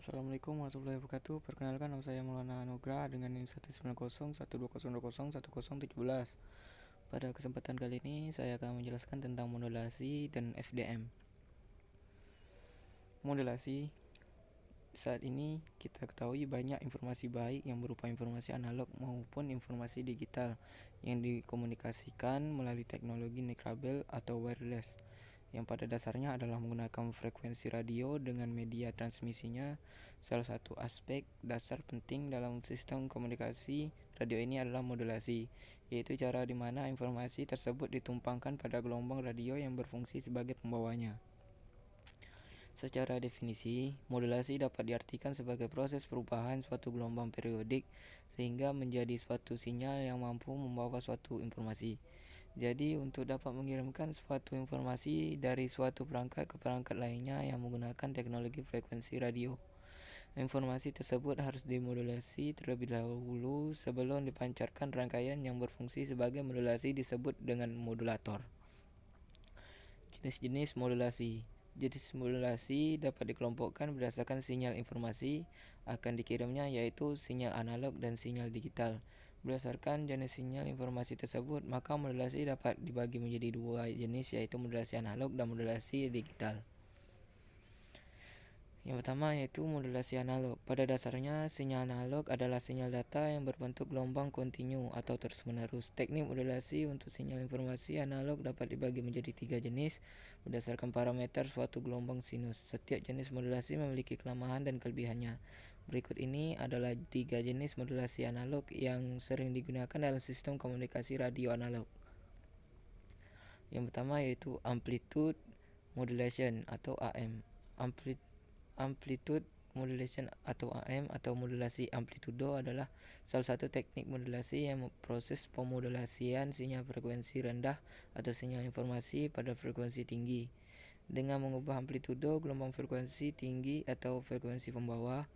Assalamualaikum warahmatullahi wabarakatuh. Perkenalkan, nama saya Maulana Anugrah dengan NIM 19012001017. Pada kesempatan kali ini saya akan menjelaskan tentang modulasi dan FDM. Modulasi, saat ini kita ketahui banyak informasi baik yang berupa informasi analog maupun informasi digital yang dikomunikasikan melalui teknologi nirkabel atau wireless, yang pada dasarnya adalah menggunakan frekuensi radio dengan media transmisinya. Salah satu aspek dasar penting dalam sistem komunikasi radio ini adalah modulasi, yaitu cara di mana informasi tersebut ditumpangkan pada gelombang radio yang berfungsi sebagai pembawanya. Secara definisi, modulasi dapat diartikan sebagai proses perubahan suatu gelombang periodik sehingga menjadi suatu sinyal yang mampu membawa suatu informasi. Jadi, untuk dapat mengirimkan suatu informasi dari suatu perangkat ke perangkat lainnya yang menggunakan teknologi frekuensi radio, informasi tersebut harus dimodulasi terlebih dahulu sebelum dipancarkan. Rangkaian yang berfungsi sebagai modulasi disebut dengan modulator. Jenis-jenis modulasi. Jenis modulasi dapat dikelompokkan berdasarkan sinyal informasi akan dikirimnya, yaitu sinyal analog dan sinyal digital. Berdasarkan jenis sinyal informasi tersebut, maka modulasi dapat dibagi menjadi dua jenis, yaitu modulasi analog dan modulasi digital. Yang pertama yaitu modulasi analog. Pada dasarnya, sinyal analog adalah sinyal data yang berbentuk gelombang kontinu atau terus-menerus. Teknik modulasi untuk sinyal informasi analog dapat dibagi menjadi 3 jenis berdasarkan parameter suatu gelombang sinus. Setiap jenis modulasi memiliki kelemahan dan kelebihannya. Berikut ini adalah 3 jenis modulasi analog yang sering digunakan dalam sistem komunikasi radio analog. Yang pertama yaitu amplitude modulation atau AM. Amplitude modulation atau AM atau modulasi amplitudo adalah salah satu teknik modulasi yang memproses pemodulasian sinyal frekuensi rendah atau sinyal informasi pada frekuensi tinggi dengan mengubah amplitudo gelombang frekuensi tinggi atau frekuensi pembawa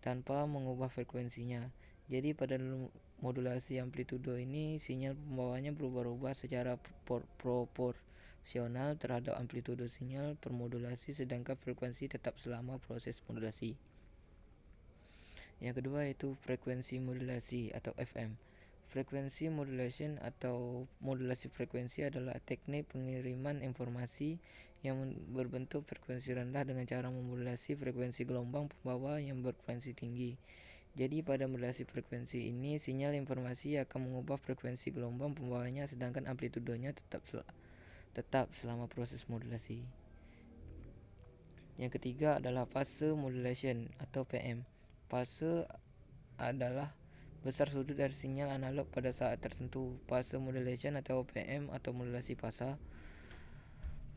tanpa mengubah frekuensinya. Jadi pada modulasi amplitudo ini sinyal pembawanya berubah-ubah secara proporsional terhadap amplitudo sinyal permodulasi, sedangkan frekuensi tetap selama proses modulasi. Yang kedua yaitu frekuensi modulasi atau FM. Frekuensi modulation atau modulasi frekuensi adalah teknik pengiriman informasi yang berbentuk frekuensi rendah dengan cara memodulasi frekuensi gelombang pembawa yang berfrekuensi tinggi. Jadi pada modulasi frekuensi ini sinyal informasi akan mengubah frekuensi gelombang pembawanya, sedangkan amplitudonya tetap selama proses modulasi. Yang ketiga adalah fase modulation atau PM. Fase adalah besar sudut dari sinyal analog pada saat tertentu. Fase modulation atau PM atau modulasi fasa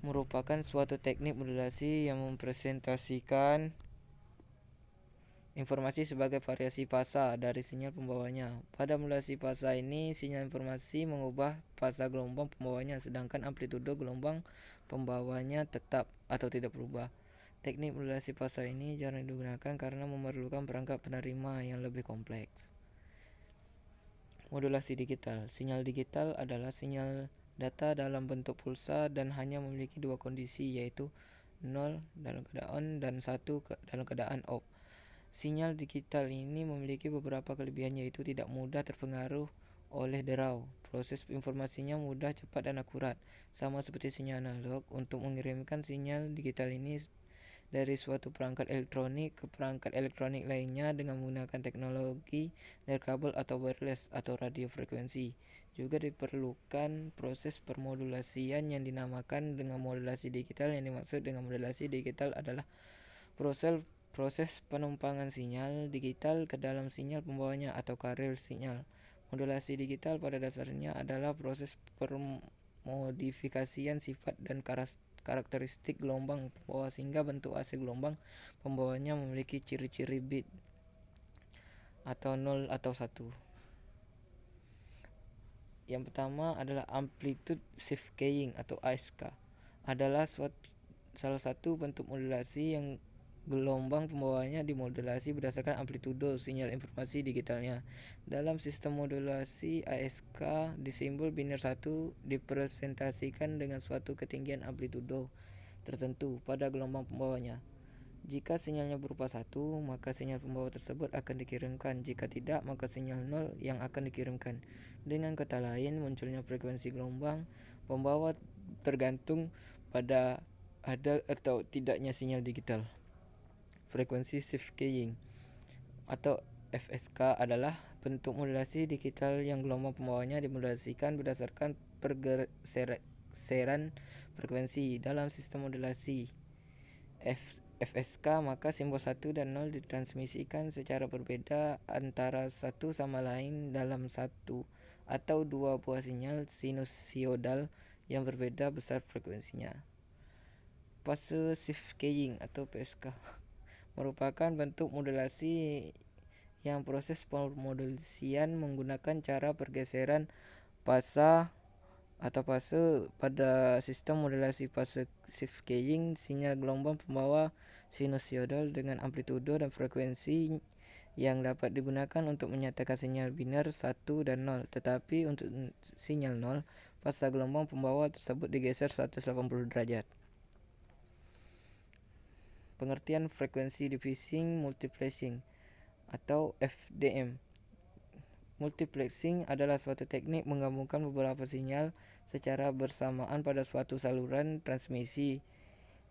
merupakan suatu teknik modulasi yang mempresentasikan informasi sebagai variasi fasa dari sinyal pembawanya. Pada modulasi fasa ini, sinyal informasi mengubah fasa gelombang pembawanya, sedangkan amplitudo gelombang pembawanya tetap atau tidak berubah. Teknik modulasi fasa ini jarang digunakan karena memerlukan perangkat penerima yang lebih kompleks. Modulasi digital. Sinyal digital adalah sinyal data dalam bentuk pulsa dan hanya memiliki dua kondisi, yaitu 0 dalam keadaan on dan 1 dalam keadaan off. Sinyal digital ini memiliki beberapa kelebihan, yaitu tidak mudah terpengaruh oleh derau. Proses informasinya mudah, cepat, dan akurat. Sama seperti sinyal analog, untuk mengirimkan sinyal digital ini dari suatu perangkat elektronik ke perangkat elektronik lainnya dengan menggunakan teknologi nirkabel atau wireless atau radio frekuensi. Juga diperlukan proses permodulasian yang dinamakan dengan modulasi digital. Yang dimaksud dengan modulasi digital adalah proses penumpangan sinyal digital ke dalam sinyal pembawanya atau carrier sinyal. Modulasi digital pada dasarnya adalah proses permodifikasian sifat dan karakteristik gelombang pembawa sehingga bentuk asli gelombang pembawanya memiliki ciri-ciri bit atau 0 atau 1. Yang pertama adalah amplitude shift keying atau ASK. Adalah salah satu bentuk modulasi yang gelombang pembawanya dimodulasi berdasarkan amplitudo sinyal informasi digitalnya. Dalam sistem modulasi ASK di simbol biner 1 dipresentasikan dengan suatu ketinggian amplitudo tertentu pada gelombang pembawanya. Jika sinyalnya berupa 1, maka sinyal pembawa tersebut akan dikirimkan. Jika tidak, maka sinyal 0 yang akan dikirimkan. Dengan kata lain, munculnya frekuensi gelombang pembawa tergantung pada ada atau tidaknya sinyal digital. Frekuensi shift keying atau FSK adalah bentuk modulasi digital yang gelombang pembawanya dimodulasikan berdasarkan pergeseran frekuensi. Dalam sistem modulasi FSK, maka simbol 1 dan 0 ditransmisikan secara berbeda antara satu sama lain dalam satu atau dua buah sinyal sinusoidal yang berbeda besar frekuensinya. Fase shift keying atau PSK merupakan bentuk modulasi yang proses pemodulasian menggunakan cara pergeseran fase pada sistem modulasi fase shift keying. Sinyal gelombang pembawa sinusoidal dengan amplitudo dan frekuensi yang dapat digunakan untuk menyatakan sinyal biner 1 dan 0. Tetapi untuk sinyal 0, fase gelombang pembawa tersebut digeser 180 derajat. Pengertian frekuensi diffusing multiplexing atau FDM. Multiplexing adalah suatu teknik menggabungkan beberapa sinyal secara bersamaan pada suatu saluran transmisi.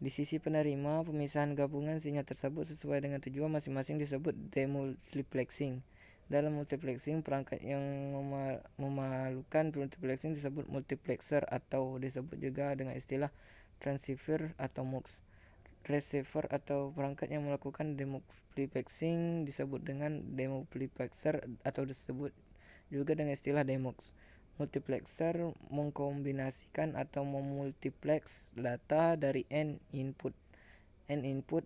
Di sisi penerima, pemisahan gabungan sinyal tersebut sesuai dengan tujuan masing-masing disebut demultiplexing. Dalam multiplexing, perangkat yang memalukan multiplexing disebut multiplexer atau disebut juga dengan istilah transceiver atau MUX. Receiver atau perangkat yang melakukan demultiplexing disebut dengan demultiplexer atau disebut juga dengan istilah demux. Multiplexer mengkombinasikan atau memultiplex data dari n input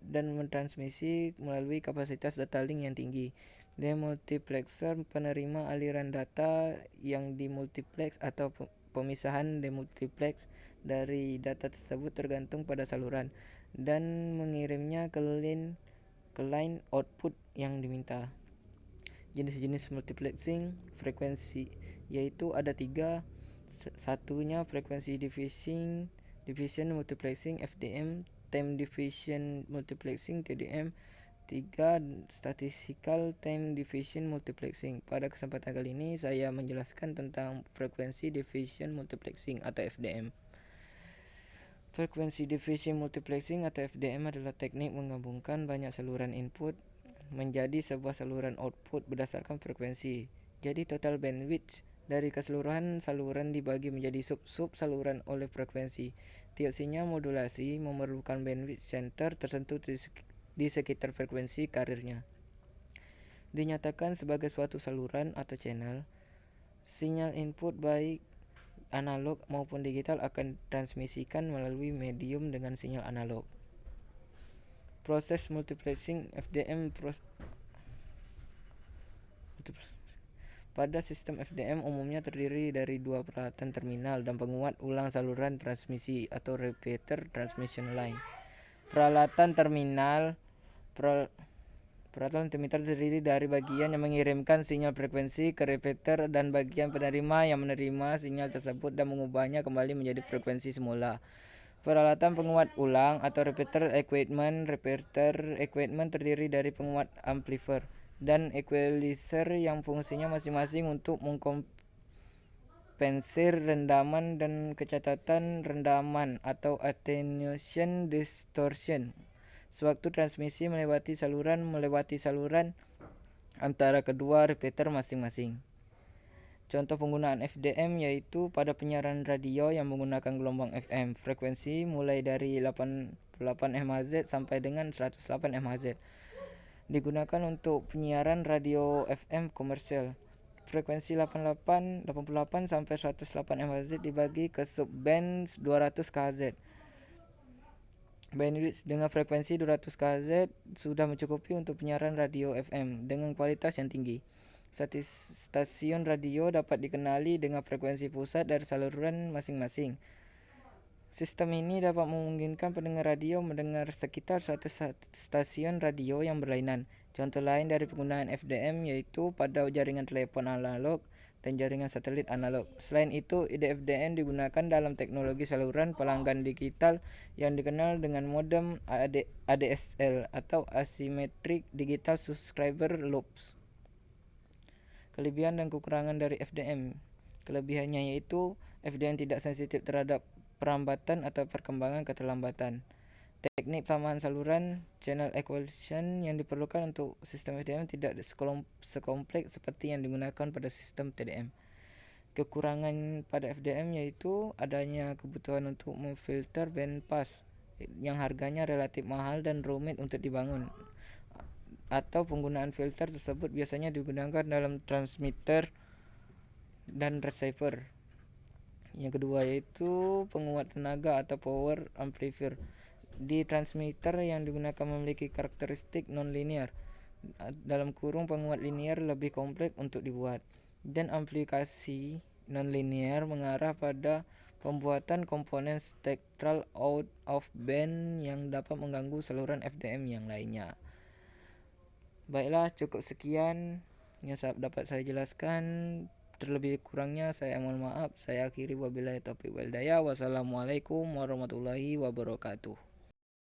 dan mentransmisi melalui kapasitas data link yang tinggi. Demultiplexer penerima aliran data yang dimultiplex atau pemisahan demultiplex dari data tersebut tergantung pada saluran dan mengirimnya ke line output yang diminta. Jenis-jenis multiplexing frekuensi yaitu ada 3. Satunya frekuensi division multiplexing FDM, time division multiplexing TDM. 3. Statistical time division multiplexing. Pada kesempatan kali ini saya menjelaskan tentang frekuensi division multiplexing atau FDM. Frekuensi division multiplexing atau FDM adalah teknik menggabungkan banyak saluran input menjadi sebuah saluran output berdasarkan frekuensi. Jadi total bandwidth dari keseluruhan saluran dibagi menjadi sub-sub saluran oleh frekuensi. Tiap sinyal modulasi memerlukan bandwidth center tertentu di sekitar frekuensi karirnya. Dinyatakan sebagai suatu saluran atau channel, sinyal input baik analog maupun digital akan transmisikan melalui medium dengan sinyal analog. Proses multiplexing FDM pada sistem FDM umumnya terdiri dari dua peralatan terminal dan penguat ulang saluran transmisi atau repeater transmission line. Peralatan terminal terdiri dari bagian yang mengirimkan sinyal frekuensi ke repeater dan bagian penerima yang menerima sinyal tersebut dan mengubahnya kembali menjadi frekuensi semula. Peralatan penguat ulang atau repeater equipment. Repeater equipment terdiri dari penguat amplifier dan equalizer yang fungsinya masing-masing untuk mengkompensir rendaman dan kecacatan rendaman atau attenuation distortion sewaktu transmisi melewati saluran antara kedua repeater masing-masing. Contoh penggunaan FDM yaitu pada penyiaran radio yang menggunakan gelombang FM, frekuensi mulai dari 88 MHz sampai dengan 108 MHz. Digunakan untuk penyiaran radio FM komersial. Frekuensi 88 sampai 108 MHz dibagi ke subband 200 KHz. Bandwidth dengan frekuensi 200 KHz sudah mencukupi untuk penyiaran radio FM dengan kualitas yang tinggi. Stasiun radio dapat dikenali dengan frekuensi pusat dari saluran masing-masing. Sistem ini dapat memungkinkan pendengar radio mendengar sekitar 100 stasiun radio yang berlainan. Contoh lain dari penggunaan FDM yaitu pada jaringan telepon analog dan jaringan satelit analog. Selain itu, IDFDM digunakan dalam teknologi saluran pelanggan digital yang dikenal dengan modem ADSL atau Asymmetric Digital Subscriber Loops. Kelebihan dan kekurangan dari FDM. Kelebihannya yaitu FDM tidak sensitif terhadap perambatan atau perkembangan keterlambatan. Teknik persamaan saluran channel equalization yang diperlukan untuk sistem FDM tidak sekompleks seperti yang digunakan pada sistem TDM. Kekurangan pada FDM yaitu adanya kebutuhan untuk memfilter bandpass yang harganya relatif mahal dan rumit untuk dibangun, atau penggunaan filter tersebut biasanya digunakan dalam transmitter dan receiver. Yang kedua yaitu penguat tenaga atau power amplifier. Di transmitter yang digunakan memiliki karakteristik non-linear, penguat linear lebih kompleks untuk dibuat, dan aplikasi non-linear mengarah pada pembuatan komponen spectral out of band yang dapat mengganggu saluran FDM yang lainnya. Baiklah, cukup sekian yang dapat saya jelaskan. Terlebih kurangnya saya mohon maaf. Saya akhiri, wabillahi taufiq wal hidayah. Wassalamualaikum warahmatullahi wabarakatuh.